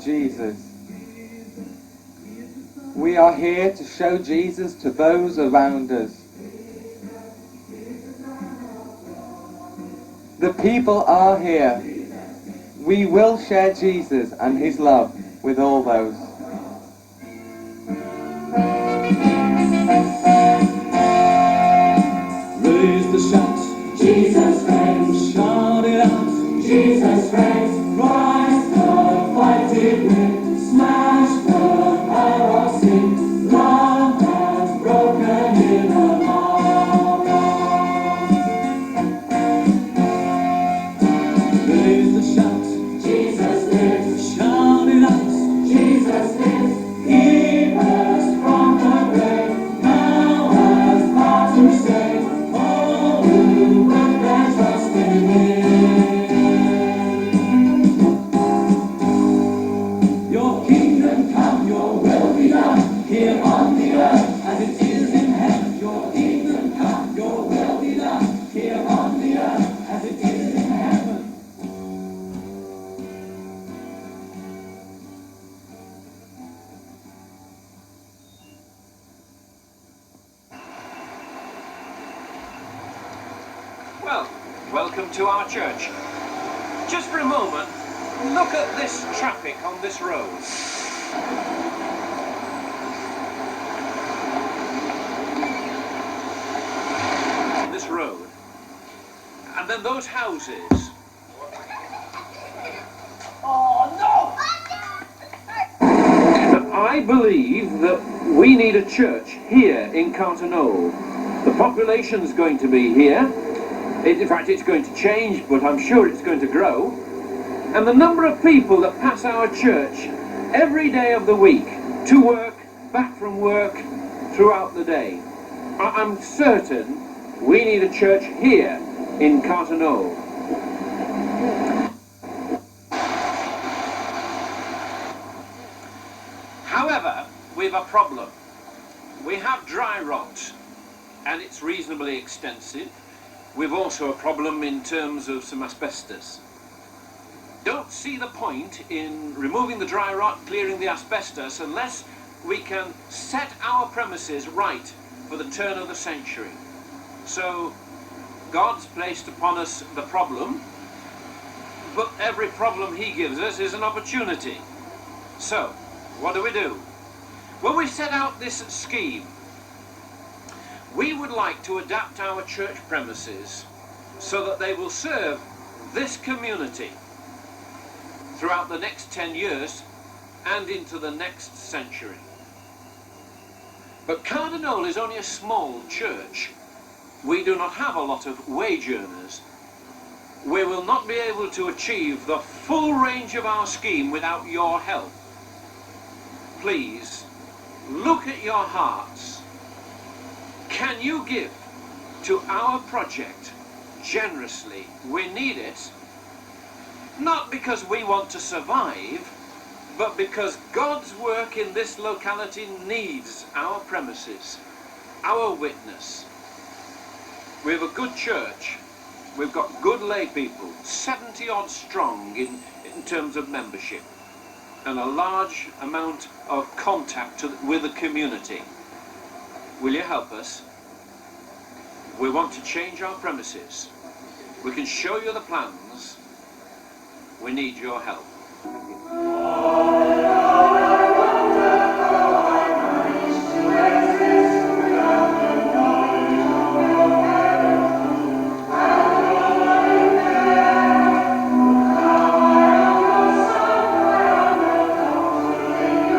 Jesus. We are here to show Jesus to those around us. The people are here. We will share Jesus and his love with all those. Raise the shout, Jesus reigns. Shout it out, Jesus reigns. Rise the fighting wind, smash the power of sin. Love has broken in among us. Raise the shout, Jesus lives. Shout it out, Jesus lives. He burst from the grave, now has power to save all who put their trust in him. Your kingdom come, your will be done, here on the earth as it is in heaven. Your kingdom come, your will be done, here on the earth as it is in heaven. Well, welcome to our church. Just for a moment, look at this traffic on this road. This road. And then those houses. Oh no! I believe that we need a church here in Carterknowle. The population's going to be here. In fact, it's going to change, but I'm sure it's going to grow. And the number of people that pass our church every day of the week to work, back from work, throughout the day. I'm certain we need a church here in Carterknowle. However, we've a problem. We have dry rot, and it's reasonably extensive. We've also a problem in terms of some asbestos. Don't see the point in removing the dry rot, clearing the asbestos, unless we can set our premises right for the turn of the century. So God's placed upon us the problem, but every problem he gives us is an opportunity. So what do? Well, we set out this scheme. We would like to adapt our church premises so that they will serve this community throughout the next 10 years and into the next century. But Carterknowle is only a small church. We do not have a lot of wage earners. We will not be able to achieve the full range of our scheme without your help. Please, look at your hearts. Can you give to our project generously? We need it, not because we want to survive, but because God's work in this locality needs our premises, our witness. We have a good church. We've got good lay people, 70 odd strong in terms of membership, and a large amount of contact with the community. Will you help us? We want to change our premises. We can show you the plans. We need your help. Sing your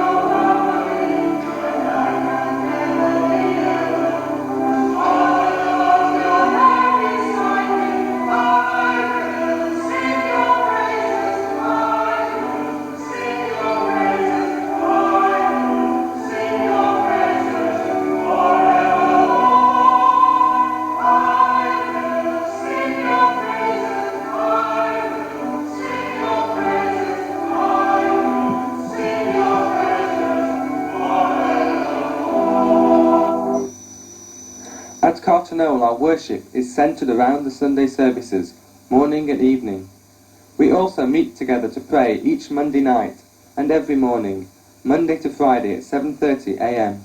praises, Carterknowle, our worship is centred around the Sunday services, morning and evening. We also meet together to pray each Monday night and every morning, Monday to Friday at 7:30 a.m.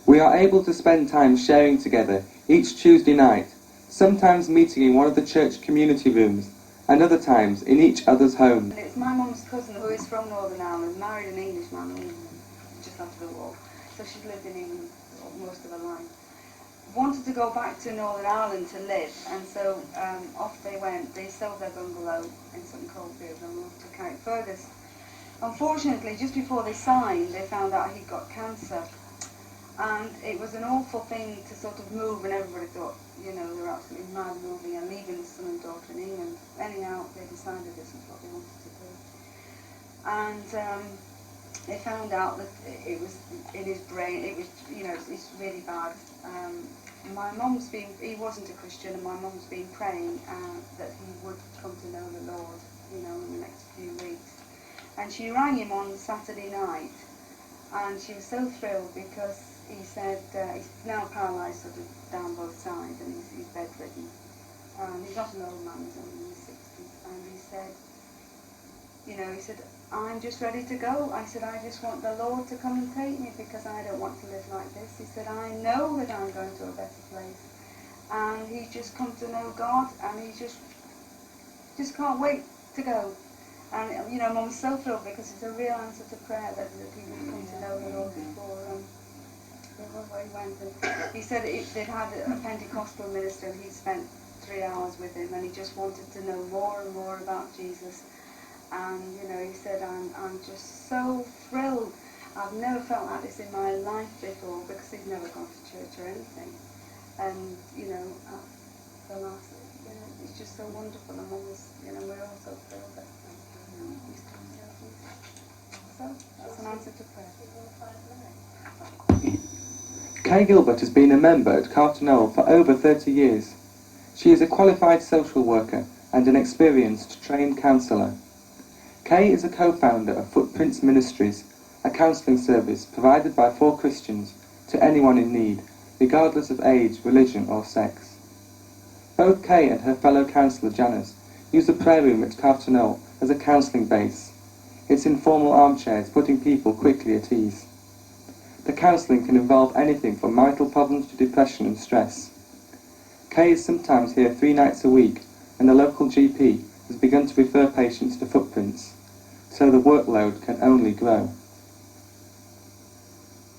We are able to spend time sharing together each Tuesday night, sometimes meeting in one of the church community rooms, and other times in each other's homes. It's my mum's cousin who is from Northern Ireland, married an Englishman in England, just after the war. So she's lived in England most of her life. Wanted to go back to Northern Ireland to live, and so off they went. They sold their bungalow in Sutton Coldfield and moved to Carrickfergus. Unfortunately, just before they signed, they found out he'd got cancer. And it was an awful thing to sort of move, and everybody thought, you know, they were absolutely mad moving and leaving the son and daughter in England. Anyhow, they decided this was what they wanted to do. And they found out that it was in his brain, it was, you know, it's really bad. My mum's been, he wasn't a Christian, and my mum's been praying that he would come to know the Lord, you know, in the next few weeks. And she rang him on Saturday night, and she was so thrilled because he said he's now paralysed sort of down both sides, and he's bedridden. He's not an old man, he's only in his 60s, and he said, you know, he said, I'm just ready to go. I said, I just want the Lord to come and take me because I don't want to live like this. He said, I know that I'm going to a better place. And he's just come to know God, and he just can't wait to go. And, you know, Mum's so thrilled because it's a real answer to prayer that he would come to know the Lord before where he went. And he said they'd had a Pentecostal minister, and he'd spent 3 hours with him, and he just wanted to know more and more about Jesus. And, you know, he said, I'm just so thrilled. I've never felt like this in my life before, because he'd never gone to church or anything. And, you know, the last, you know, it's just so wonderful. And Mum was, you know, we're all so thrilled that he's come to know Jesus. So, that's an answer to prayer. Kay Gilbert has been a member at Carterknowle for over 30 years. She is a qualified social worker and an experienced trained counsellor. Kay is a co-founder of Footprints Ministries, a counselling service provided by 4 Christians to anyone in need, regardless of age, religion or sex. Both Kay and her fellow counsellor Janice use the prayer room at Carterknowle as a counselling base. It's informal armchairs putting people quickly at ease. The counselling can involve anything from marital problems to depression and stress. Kay is sometimes here 3 nights a week, and the local GP has begun to refer patients to Footprints, so the workload can only grow.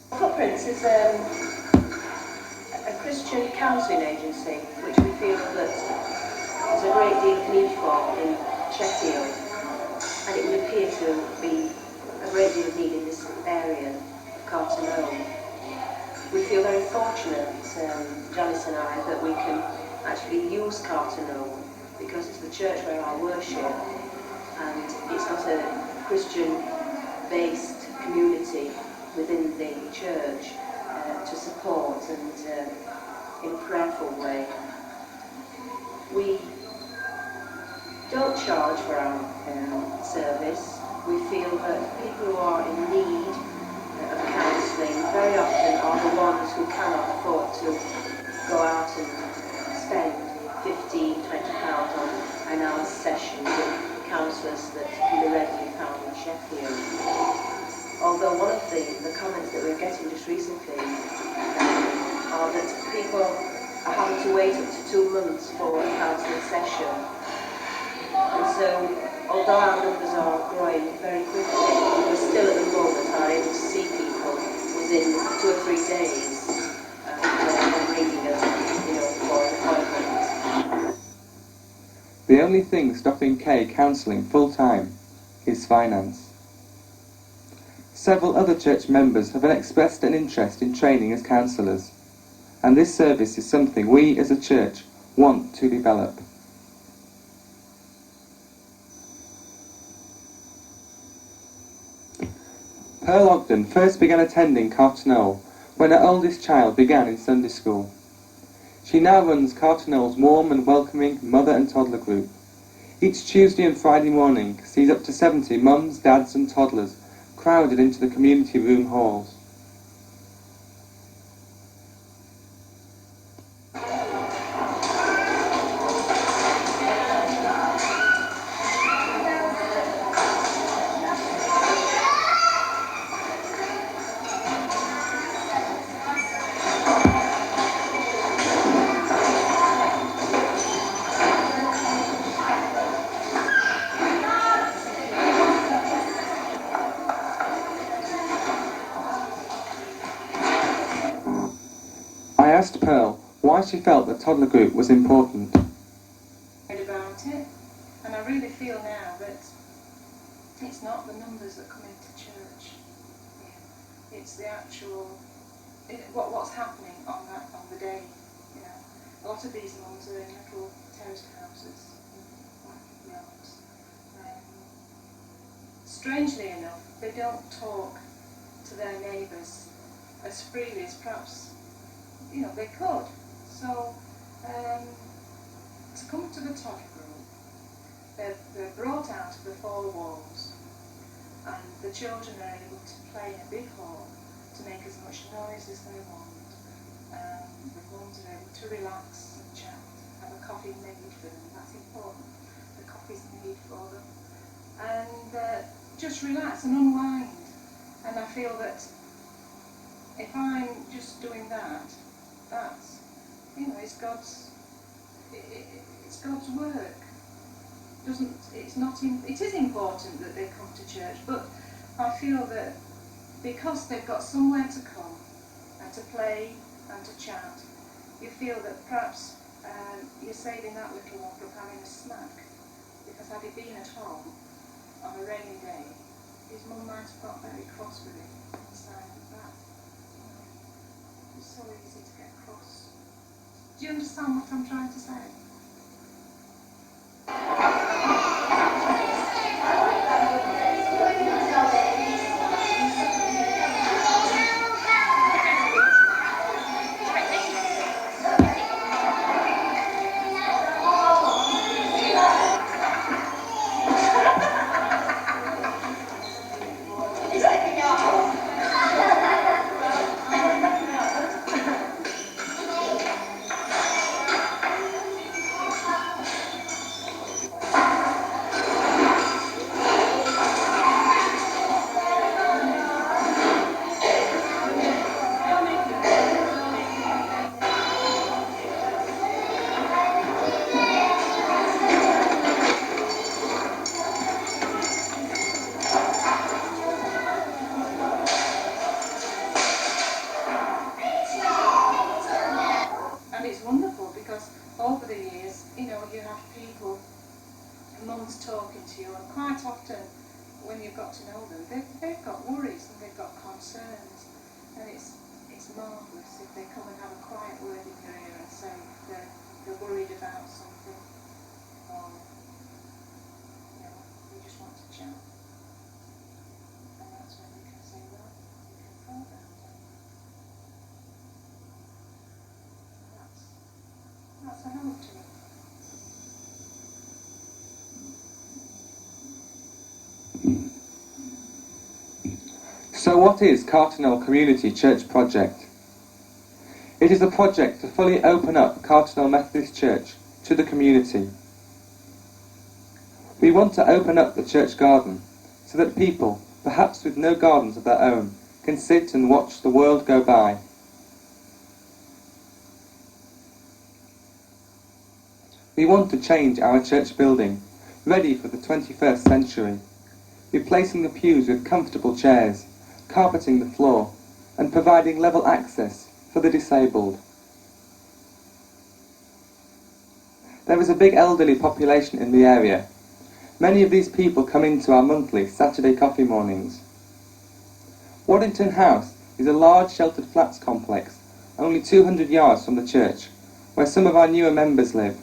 Footprints is a Christian counselling agency which we feel that there's a great deal of need for in Sheffield, and it would appear to be a great deal of need in this area of Carterknowle. We feel very fortunate, Janice and I, that we can actually use Carterknowle because it's the church where I worship, and it's not a Christian-based community within the church to support and in a prayerful way. We don't charge for our service. We feel that people who are in need of counselling very often are the ones who cannot afford to go out and spend £15, £20 on an hour's session with counsellors that can be readily found in Sheffield. Although one of the comments that we're getting just recently are that people are having to wait up to 2 months for a counselling session. And so, although our numbers are growing very quickly, we still at the moment are able to see people within 2 or 3 days and ringing us, you know, for an appointment. The only thing stopping Kay counselling full-time is finance. Several other church members have expressed an interest in training as counsellors, and this service is something we as a church want to develop. Pearl Ogden first began attending Carterknowle when her oldest child began in Sunday school. She now runs Carterknowle's warm and welcoming mother and toddler group. Each Tuesday and Friday morning sees up to 70 mums, dads and toddlers crowded into the community room halls. asked Pearl why she felt the toddler group was important. About it, and I really feel now that it's not the numbers that come into church. Yeah. It's the actual what's happening on the day. You know, a lot of these mums are in little terraced houses, like yards. Strangely enough, they don't talk to their neighbours as freely as perhaps they could. So to come to the toddler group, they're brought out of the four walls, and the children are able to play in a big hall to make as much noise as they want. The mums are able to relax and chat, have a coffee made for them. That's important. The coffee's made for them, and just relax and unwind. And I feel that if I'm just doing that, that's it's God's work. It is important that they come to church, but I feel that because they've got somewhere to come and to play and to chat, you feel that perhaps you're saving that little one from having a snack, because had he been at home on a rainy day, his mum might have got very cross with him inside of that. It's so easy to get cross. Do you understand what I'm trying to say? And it's wonderful because over the years, you have people, mums talking to you, and quite often when you've got to know them, they've got worries and they've got concerns, and it's marvellous if they come and have a quiet word in your ear and say they're worried about something, or they just want to chat, and that's when you can say, well, you can call them. That's a help to me. So what is Carterknowle Community Church Project? It is a project to fully open up Carterknowle Methodist Church to the community. We want to open up the church garden so that people, perhaps with no gardens of their own, can sit and watch the world go by. We want to change our church building, ready for the 21st century, replacing the pews with comfortable chairs, carpeting the floor, and providing level access for the disabled. There is a big elderly population in the area. Many of these people come into our monthly Saturday coffee mornings. Waddington House is a large sheltered flats complex, only 200 yards from the church, where some of our newer members live.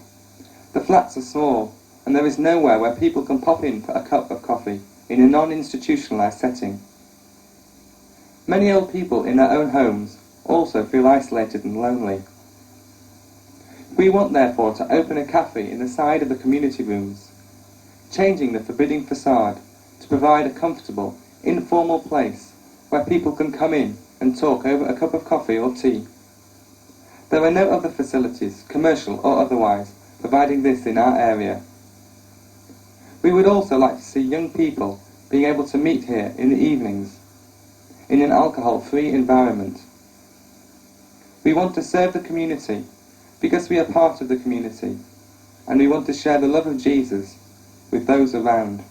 The flats are small, and there is nowhere where people can pop in for a cup of coffee in a non-institutionalised setting. Many old people in their own homes also feel isolated and lonely. We want therefore to open a cafe in the side of the community rooms, changing the forbidding facade to provide a comfortable, informal place where people can come in and talk over a cup of coffee or tea. There are no other facilities, commercial or otherwise, providing this in our area. We would also like to see young people being able to meet here in the evenings, in an alcohol-free environment. We want to serve the community because we are part of the community, and we want to share the love of Jesus with those around.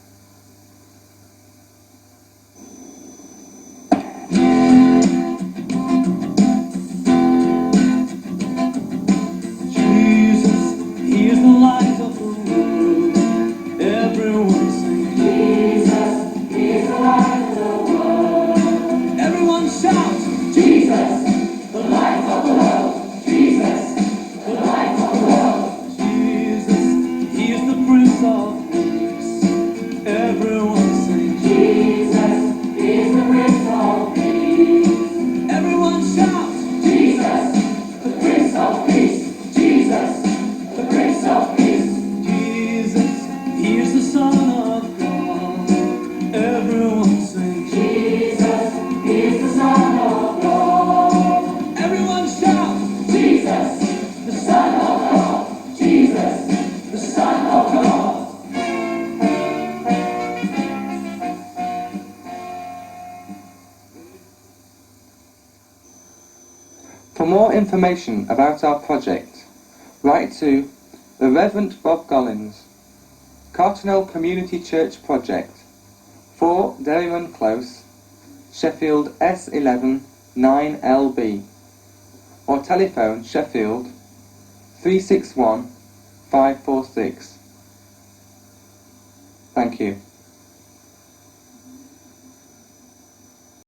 For more information about our project, write to the Reverend Bob Gollins, Carterknowle Community Church Project, 4 Derryrun Close, Sheffield S11 9LB, or telephone Sheffield 361 546. Thank you.